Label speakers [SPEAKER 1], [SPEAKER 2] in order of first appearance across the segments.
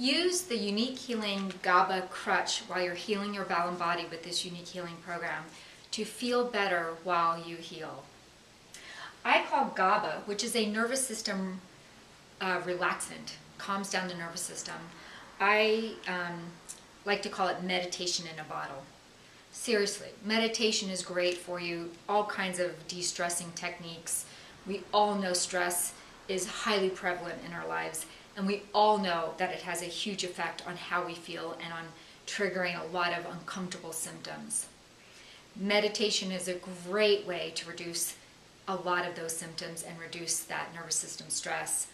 [SPEAKER 1] Use the Unique Healing GABA Crutch while you're healing your bowel and body with this Unique Healing program to feel better while you heal. I call GABA, which is a nervous system relaxant, calms down the nervous system. I like to call it meditation in a bottle. Seriously, meditation is great for you, all kinds of de-stressing techniques. We all know stress is highly prevalent in our lives, and we all know that it has a huge effect on how we feel and on triggering a lot of uncomfortable symptoms. Meditation is a great way to reduce a lot of those symptoms and reduce that nervous system stress.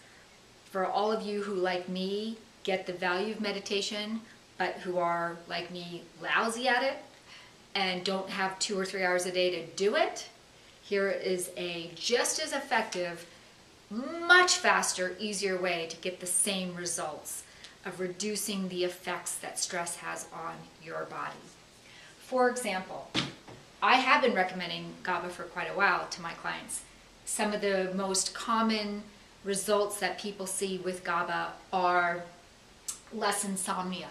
[SPEAKER 1] For all of you who, like me, get the value of meditation, but who are, like me, lousy at it and don't have 2 or 3 hours a day to do it, here is a just as effective, much faster, easier way to get the same results of reducing the effects that stress has on your body. For example, I have been recommending GABA for quite a while to my clients. Some of the most common results that people see with GABA are less insomnia.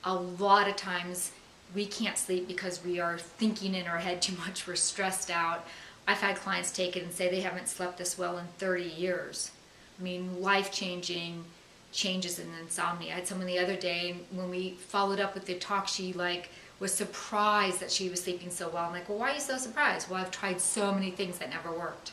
[SPEAKER 1] A lot of times we can't sleep because we are thinking in our head too much, we're stressed out. I've had clients take it and say they haven't slept this well in 30 years. I mean, life-changing changes in insomnia. I had someone the other day, when we followed up with the talk, she was surprised that she was sleeping so well. I'm like, well, why are you so surprised? Well, I've tried so many things that never worked.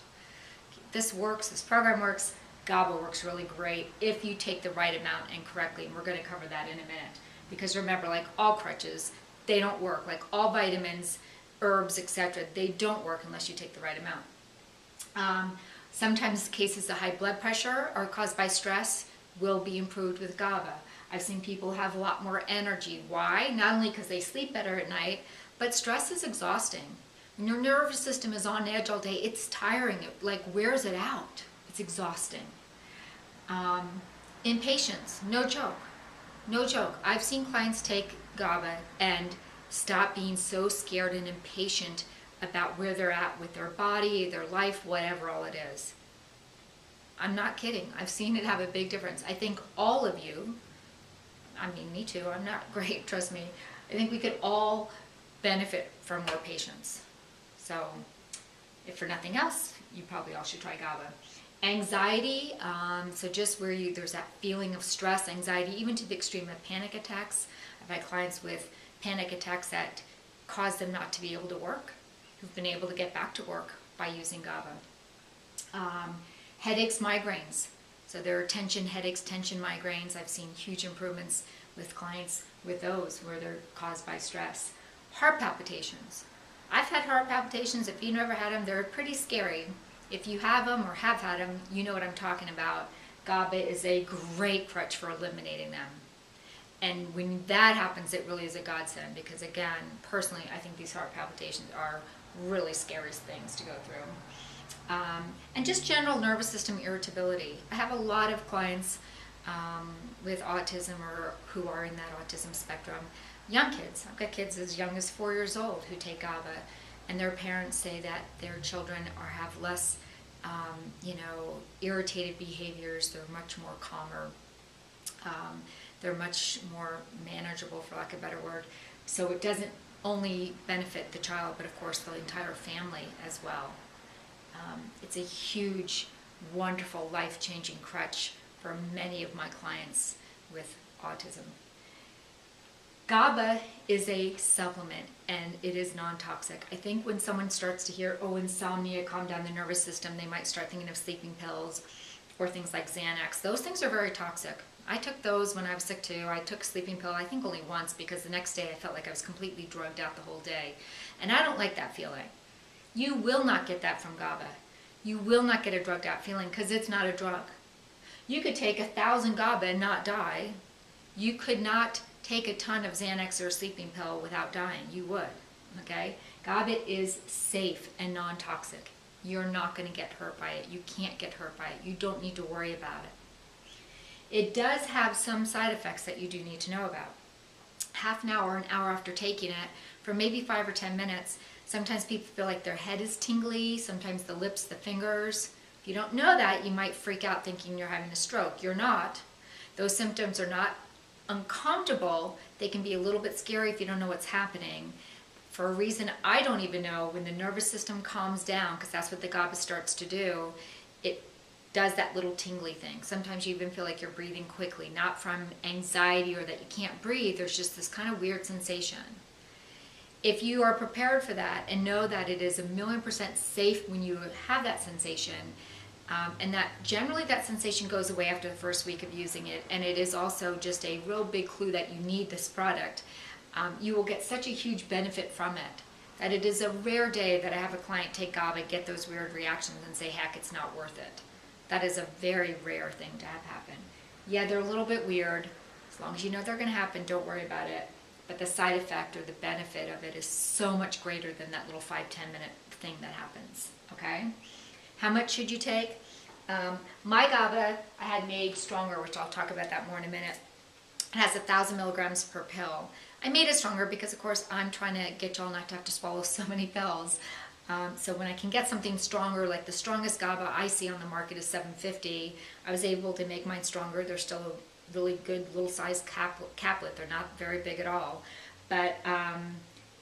[SPEAKER 1] This works, this program works, GABA works really great if you take the right amount and correctly, and we're going to cover that in a minute. Because remember, like all crutches, they don't work. Like all vitamins, herbs, etc., they don't work unless you take the right amount. Sometimes cases of high blood pressure are caused by stress will be improved with GABA. I've seen people have a lot more energy. Why? Not only because they sleep better at night, but stress is exhausting. When your nervous system is on edge all day, it's tiring. It wears it out. It's exhausting. Impatience, no joke. No joke. I've seen clients take GABA and stop being so scared and impatient about where they're at with their body, their life, whatever all it is. I'm not kidding. I've seen it have a big difference. I think all of you, I mean, me too, I'm not great, trust me. I think we could all benefit from more patience. So, if for nothing else, you probably all should try GABA. Anxiety, so just where there's that feeling of stress, anxiety, even to the extreme of panic attacks. I've had clients with panic attacks that cause them not to be able to work, who've been able to get back to work by using GABA. Headaches, migraines. So there are tension headaches, tension migraines. I've seen huge improvements with clients with those where they're caused by stress. Heart palpitations. I've had heart palpitations. If you've never had them, they're pretty scary. If you have them or have had them, you know what I'm talking about. GABA is a great crutch for eliminating them. And when that happens, it really is a godsend because, again, personally, I think these heart palpitations are really scary things to go through. And just general nervous system irritability. I have a lot of clients with autism or who are in that autism spectrum. Young kids. I've got kids as young as 4 years old who take GABA, and their parents say that their children have less, irritated behaviors. They're much more calmer. They're much more manageable, for lack of a better word. So it doesn't only benefit the child, but of course the entire family as well. It's a huge, wonderful, life-changing crutch for many of my clients with autism. GABA is a supplement and it is non-toxic. I think when someone starts to hear, oh, insomnia, calm down the nervous system, they might start thinking of sleeping pills or things like Xanax. Those things are very toxic. I took those when I was sick too. I took a sleeping pill, I think only once, because the next day I felt like I was completely drugged out the whole day. And I don't like that feeling. You will not get that from GABA. You will not get a drugged out feeling because it's not a drug. You could take 1,000 GABA and not die. You could not take a ton of Xanax or a sleeping pill without dying. You would, okay? GABA is safe and non-toxic. You're not going to get hurt by it. You can't get hurt by it. You don't need to worry about it. It does have some side effects that you do need to know about. Half an hour after taking it, for maybe 5 or 10 minutes, sometimes people feel like their head is tingly, sometimes the lips, the fingers. If you don't know that, you might freak out thinking you're having a stroke. You're not. Those symptoms are not uncomfortable. They can be a little bit scary if you don't know what's happening. For a reason I don't even know, when the nervous system calms down, because that's what the GABA starts to do, it does that little tingly thing. Sometimes you even feel like you're breathing quickly, not from anxiety or that you can't breathe. There's just this kind of weird sensation. If you are prepared for that and know that it is 1,000,000% safe when you have that sensation, and that generally that sensation goes away after the first week of using it, and it is also just a real big clue that you need this product, you will get such a huge benefit from it that it is a rare day that I have a client take GABA, get those weird reactions, and say, heck, it's not worth it. That is a very rare thing to have happen. Yeah, they're a little bit weird. As long as you know they're going to happen, don't worry about it. But the side effect or the benefit of it is so much greater than that little 5-10 minute thing that happens. Okay? How much should you take? My GABA I had made stronger, which I'll talk about that more in a minute. It has 1,000 milligrams per pill. I made it stronger because, of course, I'm trying to get y'all not to have to swallow so many pills. So when I can get something stronger, like the strongest GABA I see on the market is 750, I was able to make mine stronger. They're still a really good little sized caplet. They're not very big at all. But,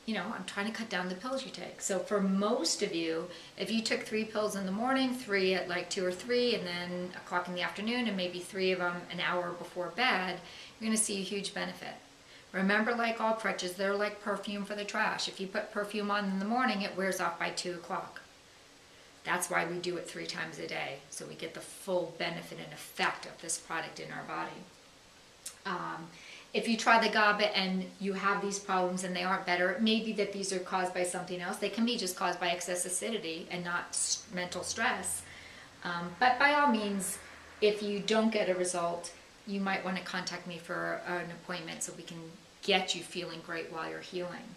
[SPEAKER 1] you know, I'm trying to cut down the pills you take. So for most of you, if you took 3 pills in the morning, 3 at like 2 or 3, and then 1:00 in the afternoon, and maybe 3 of them an hour before bed, you're going to see a huge benefit. Remember, like all crutches, they're like perfume for the trash. If you put perfume on in the morning, it wears off by 2 o'clock. That's why we do it 3 times a day, so we get the full benefit and effect of this product in our body. If you try the GABA and you have these problems and they aren't better, it may be that these are caused by something else. They can be just caused by excess acidity and not mental stress. But by all means, if you don't get a result, you might want to contact me for an appointment so we can get you feeling great while you're healing.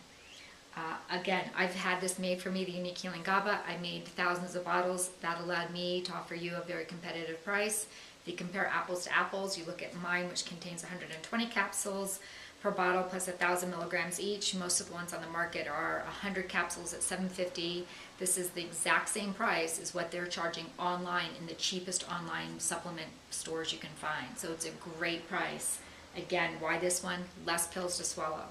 [SPEAKER 1] Again, I've had this made for me, the Unique Healing GABA. I made thousands of bottles. That allowed me to offer you a very competitive price. If you compare apples to apples, you look at mine, which contains 120 capsules per bottle plus 1,000 milligrams each. Most of the ones on the market are 100 capsules at $7.50. This is the exact same price as what they're charging online in the cheapest online supplement stores you can find. So it's a great price. Again, why this one? Less pills to swallow.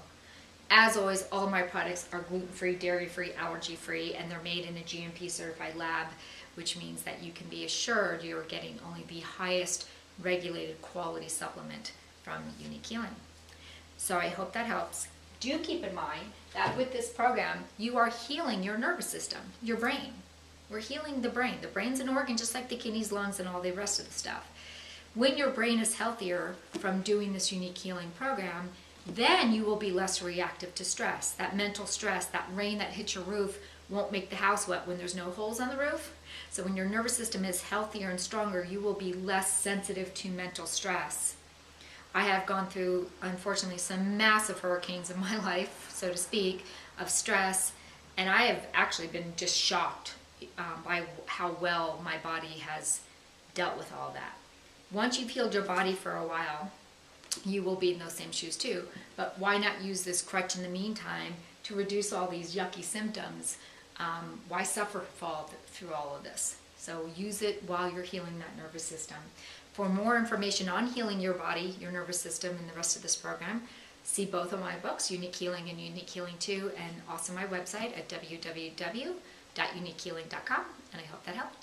[SPEAKER 1] As always, all of my products are gluten-free, dairy-free, allergy-free, and they're made in a GMP certified lab, which means that you can be assured you're getting only the highest regulated quality supplement from Unique Healing. So I hope that helps. Do keep in mind that with this program, you are healing your nervous system, your brain. We're healing the brain. The brain's an organ just like the kidneys, lungs, and all the rest of the stuff. When your brain is healthier from doing this Unique Healing program, then you will be less reactive to stress. That mental stress, that rain that hits your roof won't make the house wet when there's no holes on the roof. So when your nervous system is healthier and stronger, you will be less sensitive to mental stress. I have gone through, unfortunately, some massive hurricanes in my life, so to speak, of stress, and I have actually been just shocked by how well my body has dealt with all that. Once you've healed your body for a while, you will be in those same shoes too. But why not use this crutch in the meantime to reduce all these yucky symptoms? Why suffer through all of this? So use it while you're healing that nervous system. For more information on healing your body, your nervous system, and the rest of this program, see both of my books, Unique Healing and Unique Healing 2, and also my website at www.uniquehealing.com. And I hope that helped.